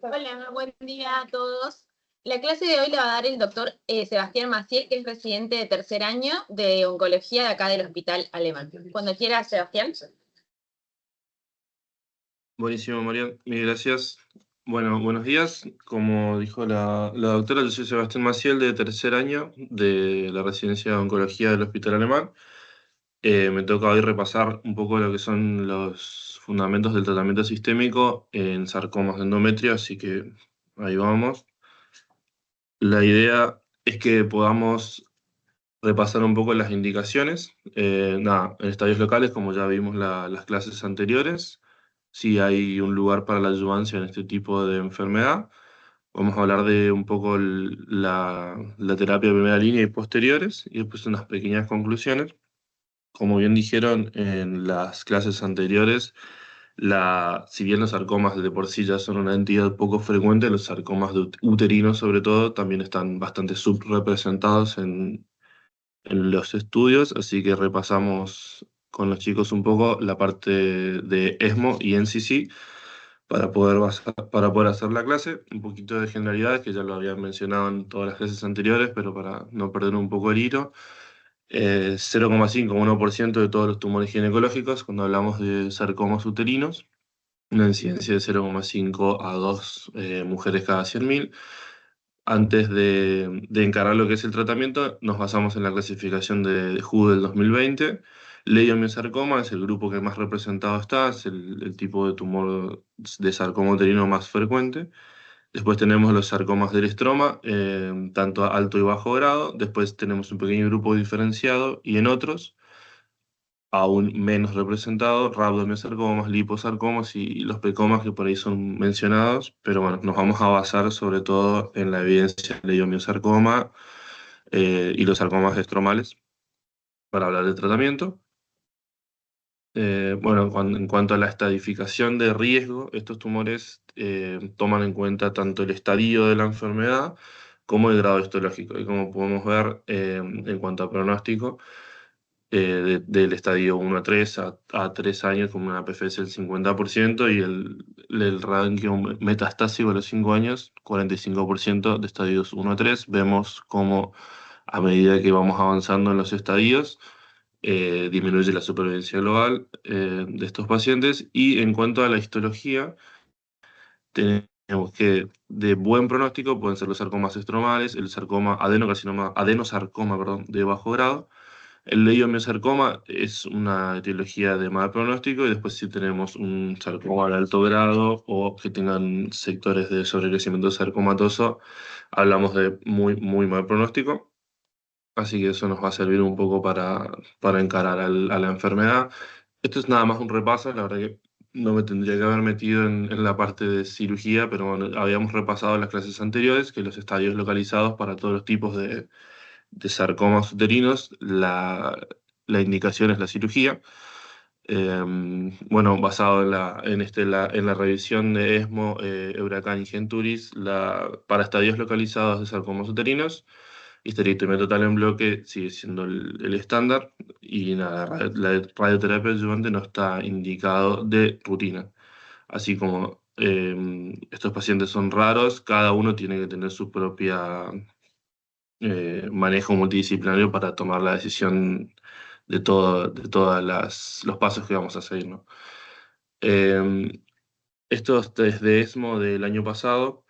Hola, buen día a todos. La clase de hoy la va a dar el doctor Sebastián Maciel, que es residente de tercer año de oncología de acá del Hospital Alemán. Cuando quiera, Sebastián. Buenísimo, María. Mil gracias. Bueno, buenos días. Como dijo la doctora, yo soy Sebastián Maciel, de tercer año de la residencia de oncología del Hospital Alemán. Me toca hoy repasar un poco lo que son los fundamentos del tratamiento sistémico en sarcomas de endometrio, así que ahí vamos. La idea es que podamos repasar un poco las indicaciones. Nada, en estadios locales, como ya vimos las clases anteriores, si hay un lugar para la adyuvancia en este tipo de enfermedad. Vamos a hablar de un poco la terapia de primera línea y posteriores, y después unas pequeñas conclusiones. Como bien dijeron en las clases anteriores, si bien los sarcomas de por sí ya son una entidad poco frecuente, los sarcomas uterinos sobre todo también están bastante subrepresentados en los estudios, así que repasamos con los chicos un poco la parte de ESMO y NCC para poder hacer la clase. Un poquito de generalidades, que ya lo habían mencionado en todas las clases anteriores, pero para no perder un poco el hilo. 0,5 a 1% de todos los tumores ginecológicos, cuando hablamos de sarcomas uterinos, una incidencia de 0,5 a 2 mujeres cada 100.000. Antes de encarar lo que es el tratamiento, nos basamos en la clasificación de WHO del 2020. Leiomyosarcoma es el grupo que más representado está, es el tipo de tumor de sarcoma uterino más frecuente. Después tenemos los sarcomas del estroma, tanto a alto y bajo grado. Después tenemos un pequeño grupo diferenciado y en otros, aún menos representados, rhabdomyosarcomas, liposarcomas y los pecomas que por ahí son mencionados, pero bueno, nos vamos a basar sobre todo en la evidencia del leiomyosarcoma y los sarcomas estromales para hablar del tratamiento. Bueno, en cuanto a la estadificación de riesgo, estos tumores toman en cuenta tanto el estadio de la enfermedad como el grado histológico. Y como podemos ver, en cuanto a pronóstico, del estadio 1 a 3 a 3 años, como una PFS del 50%, y el ranking metastásico a los 5 años, 45% de estadios 1 a 3. Vemos cómo a medida que vamos avanzando en los estadios, disminuye la supervivencia global de estos pacientes. Y en cuanto a la histología, tenemos que de buen pronóstico pueden ser los sarcomas estromales, el sarcoma adenosarcoma, perdón, de bajo grado. El leiomyosarcoma es una etiología de mal pronóstico, y después si tenemos un sarcoma de alto grado o que tengan sectores de sobrecrecimiento sarcomatoso, hablamos de muy, muy mal pronóstico. Así que eso nos va a servir un poco para encarar a la enfermedad. Esto es nada más un repaso, la verdad que no me tendría que haber metido en la parte de cirugía, pero bueno, habíamos repasado en las clases anteriores que los estadios localizados para todos los tipos de sarcomas uterinos, la indicación es la cirugía. Bueno, basado en la revisión de ESMO, Huracán y Genturis, para estadios localizados de sarcomas uterinos, histerectomía total en bloque sigue siendo el estándar, y nada, la radioterapia adyuvante no está indicado de rutina. Así como estos pacientes son raros, cada uno tiene que tener su propia manejo multidisciplinario para tomar la decisión de todos los pasos que vamos a seguir, ¿no? Eh, Estos test de ESMO del año pasado,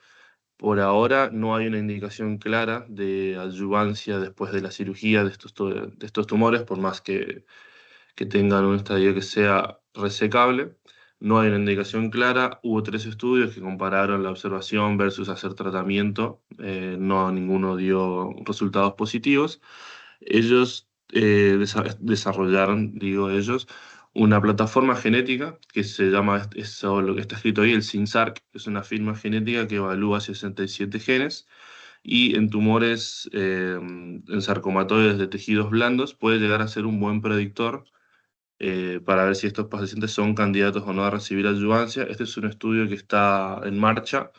por ahora no hay una indicación clara de adyuvancia después de la cirugía de estos tumores, por más que tengan un estadio que sea resecable. No hay una indicación clara. Hubo 3 estudios que compararon la observación versus hacer tratamiento. No, ninguno dio resultados positivos. Ellos desarrollaron, digo ellos, una plataforma genética que se llama, eso, lo que está escrito ahí, el SynSarc, que es una firma genética que evalúa 67 genes, y en tumores, en sarcomatoides de tejidos blandos, puede llegar a ser un buen predictor para ver si estos pacientes son candidatos o no a recibir adyuvancia. Este es un estudio que está en marcha.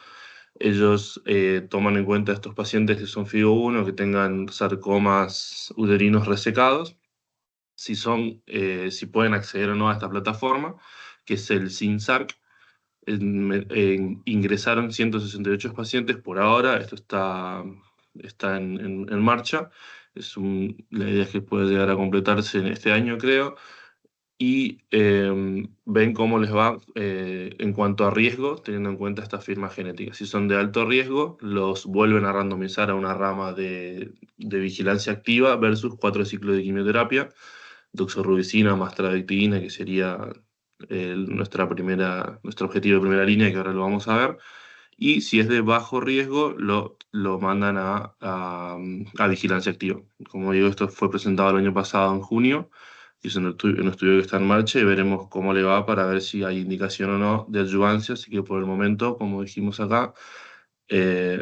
Ellos toman en cuenta a estos pacientes que son FIGO1, que tengan sarcomas uterinos resecados, si pueden acceder o no a esta plataforma, que es el SynSarc. ingresaron 168 pacientes por ahora, esto está en marcha. La idea es que puede llegar a completarse en este año, creo, y ven cómo les va en cuanto a riesgo, teniendo en cuenta esta firma genética. Si son de alto riesgo, los vuelven a randomizar a una rama de vigilancia activa versus 4 ciclos de quimioterapia, doxorubicina más travectina, que sería nuestro objetivo de primera línea, que ahora lo vamos a ver. Y si es de bajo riesgo, lo mandan a vigilancia activa. Como digo, esto fue presentado el año pasado en junio, y es un estudio que está en marcha y veremos cómo le va para ver si hay indicación o no de adyuvancia. Así que por el momento, como dijimos acá,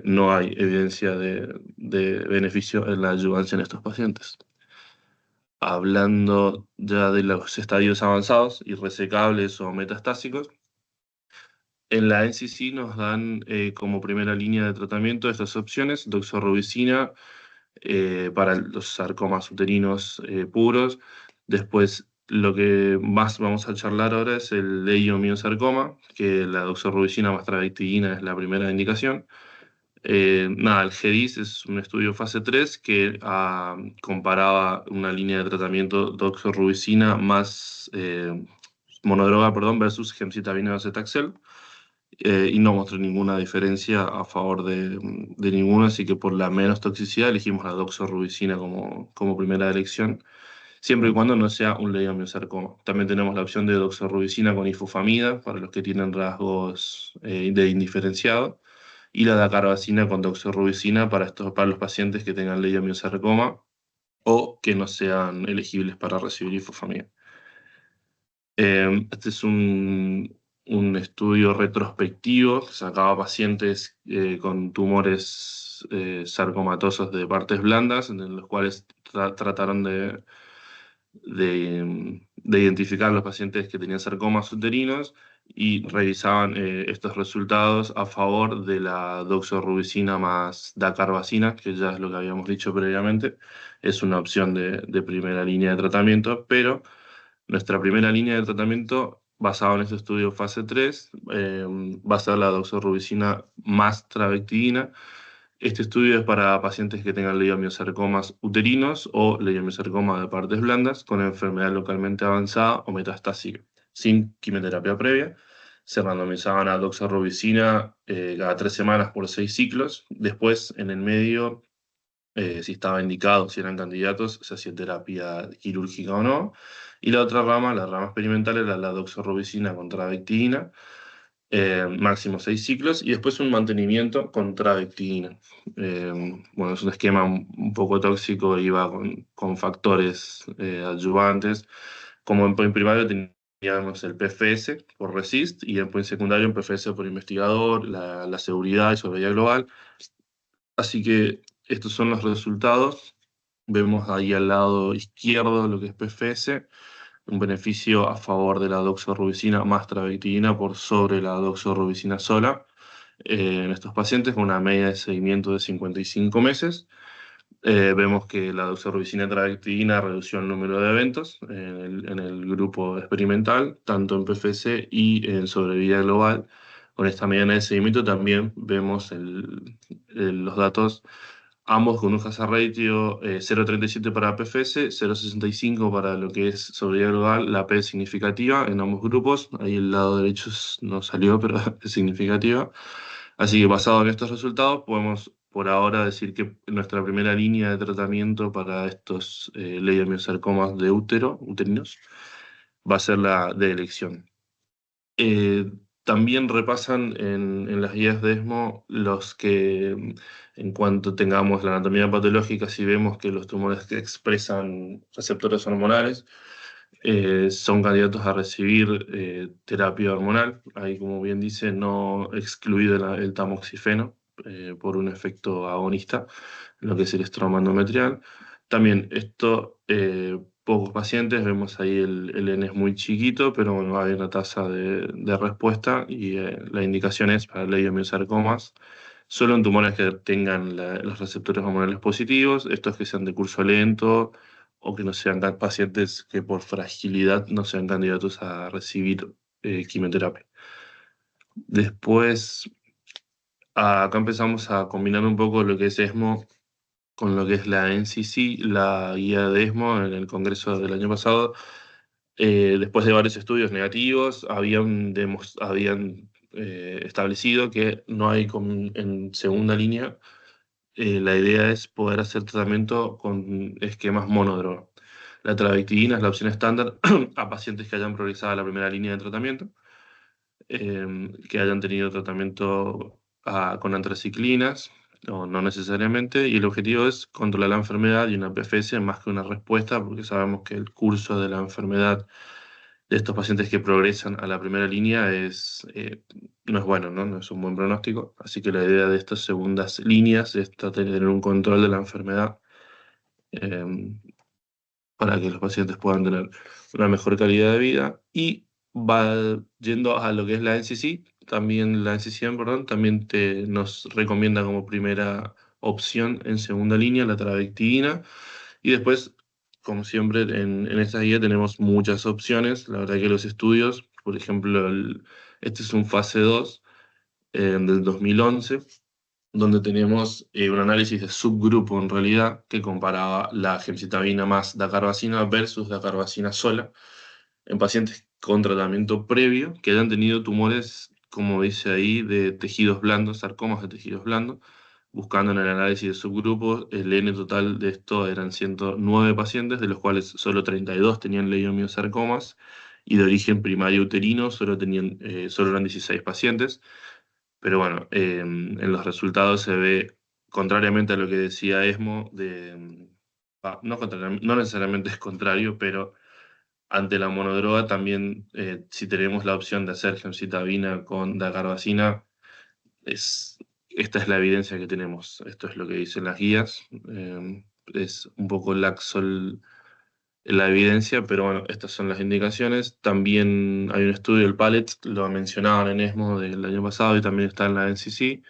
no hay evidencia de beneficio en la adyuvancia en estos pacientes. Hablando ya de los estadios avanzados, irresecables o metastásicos, en la NCC nos dan como primera línea de tratamiento estas opciones: doxorubicina para los sarcomas uterinos puros. Después, lo que más vamos a charlar ahora es el leiomiosarcoma, que la doxorubicina más trabectina es la primera indicación. Nada, el GEDIS es un estudio fase 3 que comparaba una línea de tratamiento doxorubicina más monodroga, perdón, versus gemcitabina docetaxel, y no mostró ninguna diferencia a favor de ninguno, así que por la menos toxicidad elegimos la doxorubicina como primera elección, siempre y cuando no sea un leiomiosarcoma. También tenemos la opción de doxorubicina con ifosfamida para los que tienen rasgos de indiferenciado, y la dacarbazina con doxorubicina para los pacientes que tengan leiomiosarcoma o que no sean elegibles para recibir ifosfamida. Este es un estudio retrospectivo que sacaba pacientes con tumores sarcomatosos de partes blandas, en los cuales trataron de identificar los pacientes que tenían sarcomas uterinos, y revisaban estos resultados a favor de la doxorubicina más dacarbazina, que ya es lo que habíamos dicho previamente. Es una opción de primera línea de tratamiento, pero nuestra primera línea de tratamiento, basado en este estudio fase 3, va a ser la doxorubicina más trabectina. Este estudio es para pacientes que tengan leiomiosarcomas uterinos o leiomiosarcoma de partes blandas con enfermedad localmente avanzada o metastásica, sin quimioterapia previa. Se randomizaban a doxorubicina cada 3 semanas por 6 ciclos. Después, en el medio, si estaba indicado, si eran candidatos, se hacía terapia quirúrgica o no. Y la otra rama, la rama experimental, era la doxorubicina con travectina, máximo 6 ciclos, y después un mantenimiento con travectina. Bueno, es un esquema un poco tóxico, iba con factores adyuvantes. Como en primario teníamos el PFS por RECIST, y en secundario en PFS por investigador, la seguridad y sobriedad global. Así que estos son los resultados. Vemos ahí al lado izquierdo lo que es PFS, un beneficio a favor de la doxorubicina más travectina por sobre la doxorubicina sola en estos pacientes, con una media de seguimiento de 55 meses. Vemos que la doxorubicina travectina redució el número de eventos en el grupo experimental, tanto en PFS y en sobrevida global. Con esta mediana de seguimiento también vemos los datos, ambos con un hazard ratio 0,37 para PFS, 0,65 para lo que es sobrevida global. La P es significativa en ambos grupos. Ahí el lado derecho no salió, pero es significativa. Así que basado en estos resultados, podemos por ahora decir que nuestra primera línea de tratamiento para estos leiomiosarcomas de uterinos, va a ser la de elección. Eh, También repasan en las guías de ESMO los que, en cuanto tengamos la anatomía patológica, si vemos que los tumores que expresan receptores hormonales son candidatos a recibir terapia hormonal. Ahí, como bien dice, no excluido el tamoxifeno por un efecto agonista en lo que es el estroma endometrial. También esto, pocos pacientes, vemos ahí el N es muy chiquito, pero bueno, hay una tasa de respuesta, y la indicación es para leiomiosarcomas, solo en tumores que tengan los receptores hormonales positivos, estos que sean de curso lento o que no sean pacientes que por fragilidad no sean candidatos a recibir quimioterapia. Después, acá empezamos a combinar un poco lo que es ESMO con lo que es la NCC, la guía de ESMO en el congreso del año pasado. Después de varios estudios negativos, habían establecido que no hay en segunda línea. La idea es poder hacer tratamiento con esquemas monodroga. La trabectidina es la opción estándar a pacientes que hayan progresado a la primera línea de tratamiento, que hayan tenido tratamiento con antraciclinas, o no necesariamente, y el objetivo es controlar la enfermedad y una PFS más que una respuesta, porque sabemos que el curso de la enfermedad de estos pacientes que progresan a la primera línea no es bueno, ¿no? No es un buen pronóstico. Así que la idea de estas segundas líneas es tratar de tener un control de la enfermedad, eh, para que los pacientes puedan tener una mejor calidad de vida. Y va yendo a lo que es la NCC, también la NCCN, perdón, también nos recomienda como primera opción en segunda línea la trabectidina. Y después, como siempre, en esta guía tenemos muchas opciones. La verdad que los estudios, por ejemplo, este es un fase 2 del 2011, donde tenemos un análisis de subgrupo en realidad que comparaba la gemcitabina más dacarbazina versus dacarbazina sola en pacientes con tratamiento previo que hayan tenido tumores, como dice ahí, de tejidos blandos, sarcomas de tejidos blandos. Buscando en el análisis de subgrupos, el N total de esto eran 109 pacientes, de los cuales solo 32 tenían leiomiosarcomas, y de origen primario uterino solo eran 16 pacientes. Pero bueno, en los resultados se ve, contrariamente a lo que decía ESMO, no necesariamente es contrario, pero ante la monodroga también, si tenemos la opción de hacer gemcitabina con dacarbazina, es, esta es la evidencia que tenemos. Esto es lo que dicen las guías. Es un poco laxo la evidencia, pero bueno, estas son las indicaciones. También hay un estudio del PALET, lo mencionaban en ESMO del año pasado y también está en la NCC.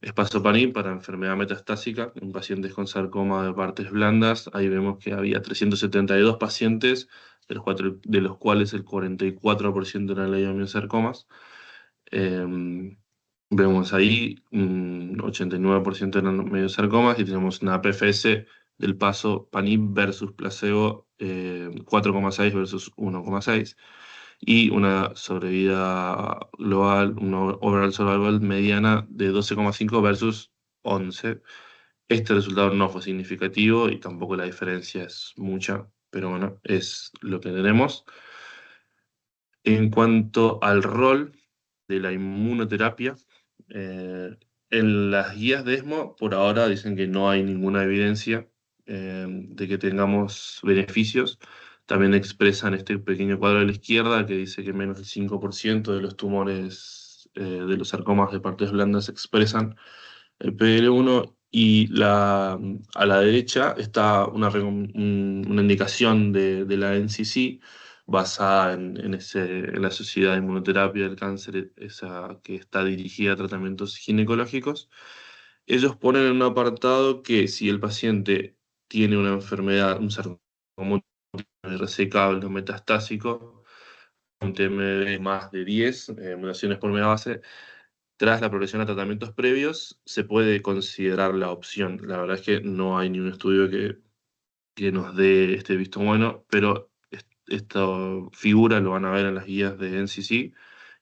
Espazopanib para enfermedad metastásica en pacientes con sarcoma de partes blandas. Ahí vemos que había 372 pacientes, de los cuales el 44% eran leiomyosarcomas. Eh, Vemos ahí 89% eran mediosarcomas y tenemos una PFS del paso PANIB versus placebo, 4,6 versus 1,6, y una sobrevida global, una overall survival mediana de 12,5 versus 11. Este resultado no fue significativo y tampoco la diferencia es mucha, pero bueno, es lo que tenemos. En cuanto al rol de la inmunoterapia, eh, en las guías de ESMO por ahora dicen que no hay ninguna evidencia de que tengamos beneficios. También expresan este pequeño cuadro de la izquierda que dice que menos del 5% de los tumores de los sarcomas de partes blandas expresan el PDL1, y a la derecha está una indicación de la NCC basada en la Sociedad de Inmunoterapia del Cáncer, esa que está dirigida a tratamientos ginecológicos. Ellos ponen en un apartado que si el paciente tiene una enfermedad, un sarcoma irresecable o metastásico, un TMB más de 10 mutaciones por megabase, tras la progresión a tratamientos previos, se puede considerar la opción. La verdad es que no hay ni un estudio que nos dé este visto bueno, pero esta figura lo van a ver en las guías de NCC,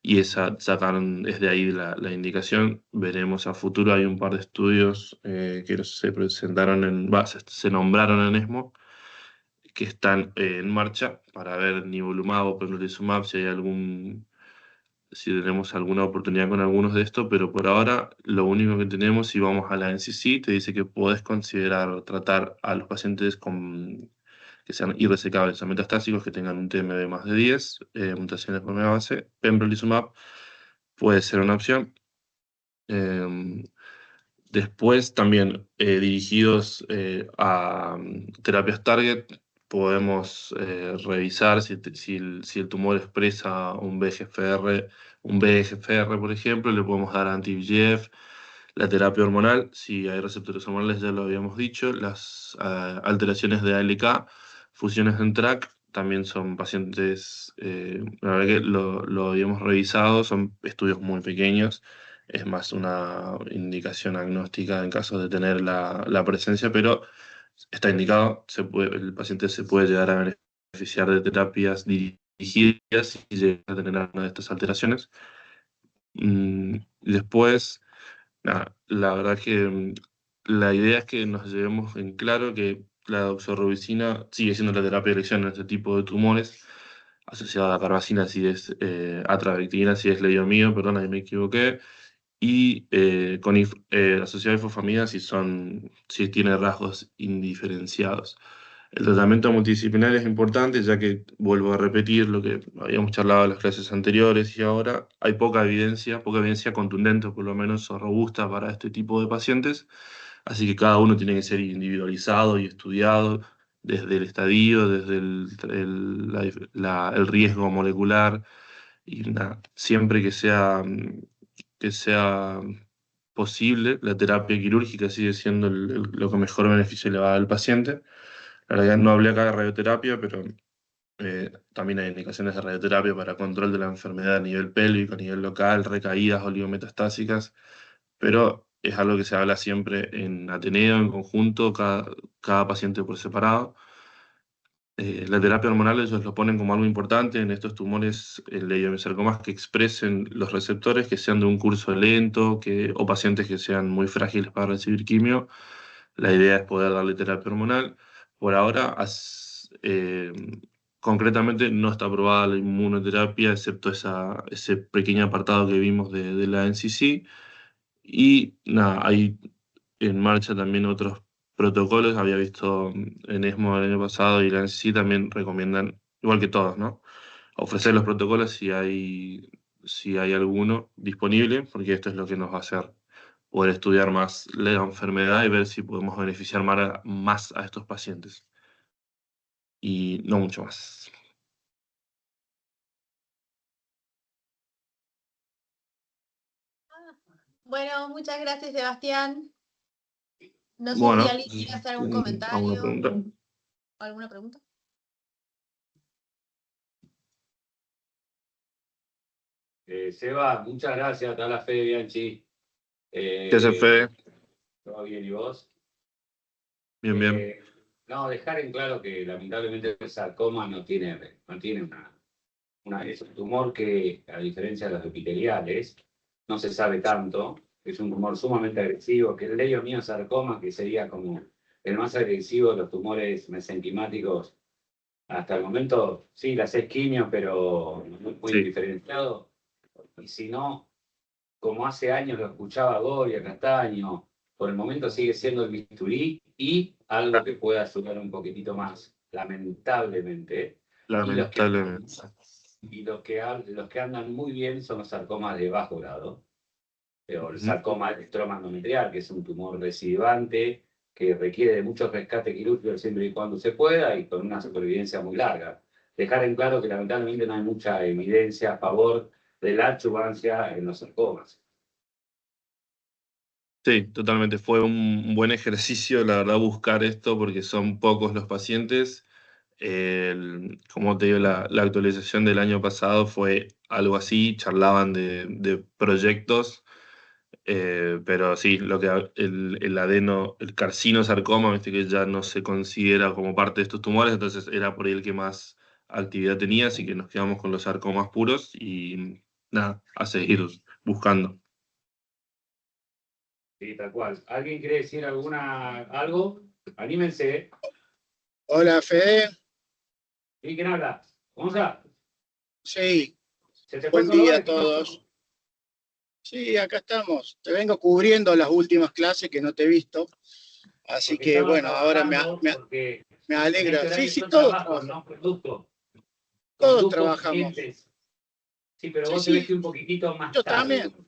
y es de ahí la indicación. Veremos a futuro, hay un par de estudios que se presentaron se nombraron en ESMO, que están en marcha para ver nivolumab o pembrolizumab si tenemos alguna oportunidad con algunos de estos, pero por ahora lo único que tenemos, si vamos a la NCC, te dice que podés considerar tratar a los pacientes que sean irresecables o metastásicos, que tengan un TMB más de 10, mutaciones por media base. Pembrolizumab puede ser una opción. Eh, Después también, dirigidos a terapias target, podemos revisar si el tumor expresa un VEGFR, por ejemplo, le podemos dar anti-VEGF. La terapia hormonal, si hay receptores hormonales, ya lo habíamos dicho. Las alteraciones de ALK, fusiones en TRAC, también son pacientes, la verdad que lo habíamos revisado, son estudios muy pequeños, es más una indicación agnóstica en caso de tener la presencia, pero está indicado, el paciente se puede llegar a beneficiar de terapias dirigidas y llegar a tener alguna de estas alteraciones. Después, nada, la verdad que la idea es que nos llevemos en claro que la doxorubicina sigue siendo la terapia de elección en este tipo de tumores, asociada a carbazina si es atravectina, si es leiomío, perdón, ahí me equivoqué, y asociado a ifosfamida si tiene rasgos indiferenciados. El tratamiento multidisciplinar es importante, ya que, vuelvo a repetir lo que habíamos charlado en las clases anteriores y ahora, hay poca evidencia contundente, por lo menos, o robusta para este tipo de pacientes, así que cada uno tiene que ser individualizado y estudiado desde el estadio, desde el riesgo molecular, y nada, siempre que sea posible, la terapia quirúrgica sigue siendo lo que mejor beneficio le va al paciente. La verdad no hablé acá de radioterapia, pero también hay indicaciones de radioterapia para control de la enfermedad a nivel pélvico, a nivel local, recaídas oligometastásicas, pero es algo que se habla siempre en Ateneo, en conjunto, cada paciente por separado. La terapia hormonal ellos lo ponen como algo importante en estos tumores, leiomyosarcomas que expresen los receptores, que sean de un curso lento, o pacientes que sean muy frágiles para recibir quimio. La idea es poder darle terapia hormonal. Por ahora, concretamente no está aprobada la inmunoterapia, excepto ese pequeño apartado que vimos de la NCC. Y nada, hay en marcha también otros protocolos. Había visto en ESMO el año pasado y la NCC también recomiendan, igual que todos, ¿no? Ofrecer los protocolos si hay alguno disponible, porque esto es lo que nos va a hacer poder estudiar más la enfermedad y ver si podemos beneficiar más a estos pacientes. Y no mucho más. Bueno, muchas gracias, Sebastián. No sé si Bueno, alguien quiere hacer algún ¿alguna comentario pregunta? o alguna pregunta. Seba, muchas gracias. Te habla Fede Bianchi. ¿Qué hace Fede? ¿Todo bien y vos? Bien, bien. No, dejar en claro que lamentablemente el sarcoma no tiene es un tumor que, a diferencia de los epiteliales, no se sabe tanto. Es un tumor sumamente agresivo, que el leiomyosarcoma, que sería como el más agresivo de los tumores mesenquimáticos hasta el momento, sí, las quimios, pero muy Sí. diferenciado. Y si no, como hace años lo escuchaba Goria, Castaño, por el momento sigue siendo el bisturí y algo que pueda ayudar un poquitito más, lamentablemente. Lamentablemente. Y los que andan muy bien son los sarcomas de bajo grado, pero el sarcoma estroma endometrial, que es un tumor recidivante, que requiere de mucho rescate quirúrgico siempre y cuando se pueda y con una supervivencia muy larga. Dejar en claro que lamentablemente no hay mucha evidencia a favor de la adyuvancia en los sarcomas. Sí, totalmente. Fue un buen ejercicio, la verdad, buscar esto porque son pocos los pacientes. Como te digo, la actualización del año pasado fue algo así, charlaban de proyectos, pero sí, el carcinosarcoma, viste que ya no se considera como parte de estos tumores, entonces era por ahí el que más actividad tenía, así que nos quedamos con los sarcomas puros y nada, a seguir buscando. Sí, tal cual. ¿Alguien quiere decir algo? Anímense. Hola, Fede. ¿Y quién habla? ¿Cómo está? Sí, ¿Se te fue buen día a Colores? todos. Sí, acá estamos. Te vengo cubriendo las últimas clases que no te he visto. Así Porque que estaba bueno, ahora trabajando, porque me en alegra. este Sí, horario sí, yo todos trabajo, trabajamos. no producto. Todos Conduzco trabajamos. clientes. Sí, pero Sí, vos te ves sí, que un poquitito más yo tarde. también. Un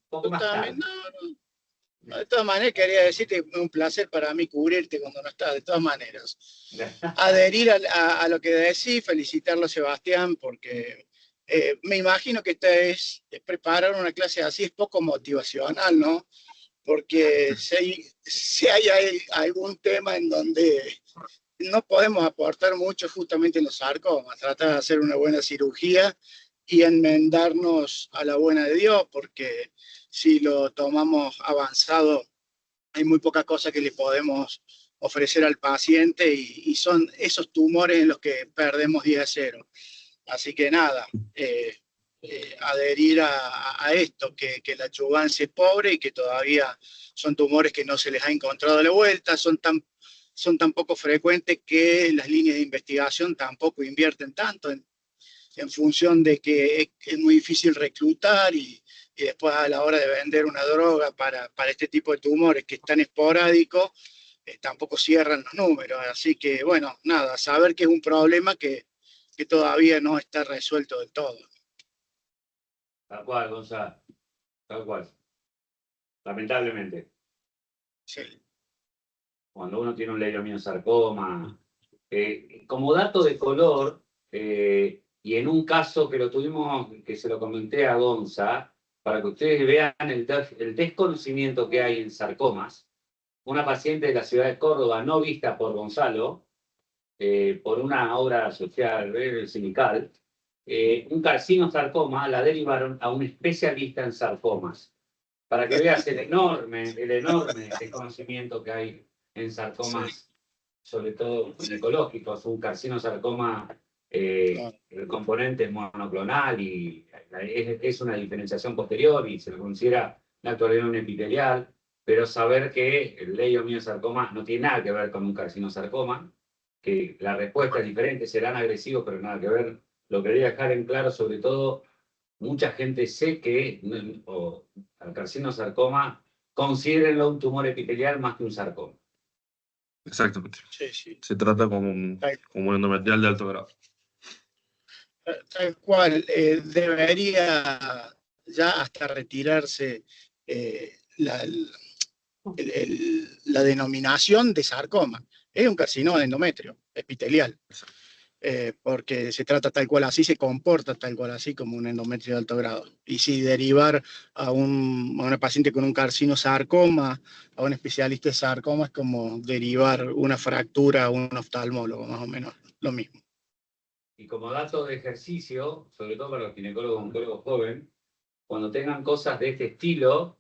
poco Yo más también. tarde. No, de todas maneras, quería decirte que es un placer para mí cubrirte cuando no estás. De todas maneras, adherir a lo que decís, felicitarlo a Sebastián, porque me imagino que preparar una clase así es poco motivacional, ¿no? Porque si hay algún tema en donde no podemos aportar mucho justamente en los sarcomas, tratar de hacer una buena cirugía y enmendarnos a la buena de Dios, porque si lo tomamos avanzado, hay muy poca cosa que le podemos ofrecer al paciente y son esos tumores en los que perdemos 10-0. Así que nada, adherir a esto, que la adjuvancia es pobre y que todavía son tumores que no se les ha encontrado la vuelta, son tan poco frecuentes que las líneas de investigación tampoco invierten tanto en función de que es muy difícil reclutar y después a la hora de vender una droga para este tipo de tumores que es tan esporádico, tampoco cierran los números. Así que, bueno, nada, saber que es un problema que todavía no está resuelto del todo. Tal cual, Gonzalo. Tal cual. Lamentablemente. Sí. Cuando uno tiene un leiomiosarcoma, como dato de color, y en un caso que lo tuvimos, que se lo comenté a Gonza, para que ustedes vean el desconocimiento que hay en sarcomas, una paciente de la ciudad de Córdoba, no vista por Gonzalo, por una obra social, sindical, un carcinosarcoma, la derivaron a un especialista en sarcomas, para que veas el enorme desconocimiento que hay en sarcomas, sobre todo ginecológicos. Un carcinosarcoma, el componente es monoclonal y es una diferenciación posterior y se lo considera la actualidad epitelial, pero saber que el leiomiosarcoma no tiene nada que ver con un carcinosarcoma, que la respuesta es diferente, serán agresivos, pero nada que ver. Lo quería dejar en claro, sobre todo, mucha gente sé que al carcinosarcoma, considérenlo un tumor epitelial más que un sarcoma. Exactamente. Sí. Se trata como un endometrial de alto grado. Tal cual, debería ya hasta retirarse la denominación de sarcoma. Es un carcinoma de endometrio epitelial, porque se trata tal cual así, se comporta tal cual así como un endometrio de alto grado. Y si derivar a una paciente con un carcinosarcoma, a un especialista de sarcoma, es como derivar una fractura a un oftalmólogo, más o menos lo mismo. Y como dato de ejercicio, sobre todo para los ginecólogos oncólogos jóvenes, cuando tengan cosas de este estilo,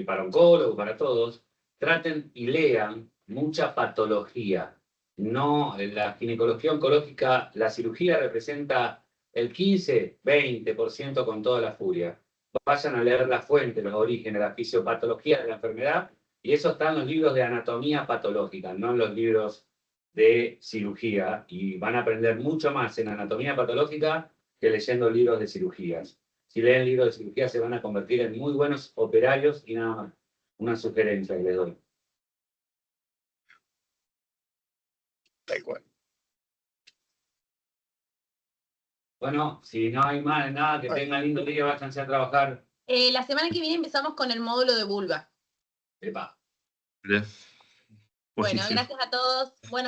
para oncólogos, para todos, traten y lean mucha patología. No, la ginecología oncológica, la cirugía representa el 15-20% con toda la furia. Vayan a leer la fuente, los orígenes, la fisiopatología de la enfermedad, y eso está en los libros de anatomía patológica, no en los libros de cirugía, y van a aprender mucho más en anatomía patológica que leyendo libros de cirugías. Si leen libros de cirugía se van a convertir en muy buenos operarios y nada más. Una sugerencia que les doy. Tal cual. Bueno, si no hay más nada, que tengan lindo día, váyanse a trabajar. La semana que viene empezamos con el módulo de vulva. Epa. Bien. Bueno, Buenísimo. gracias a todos. Buenas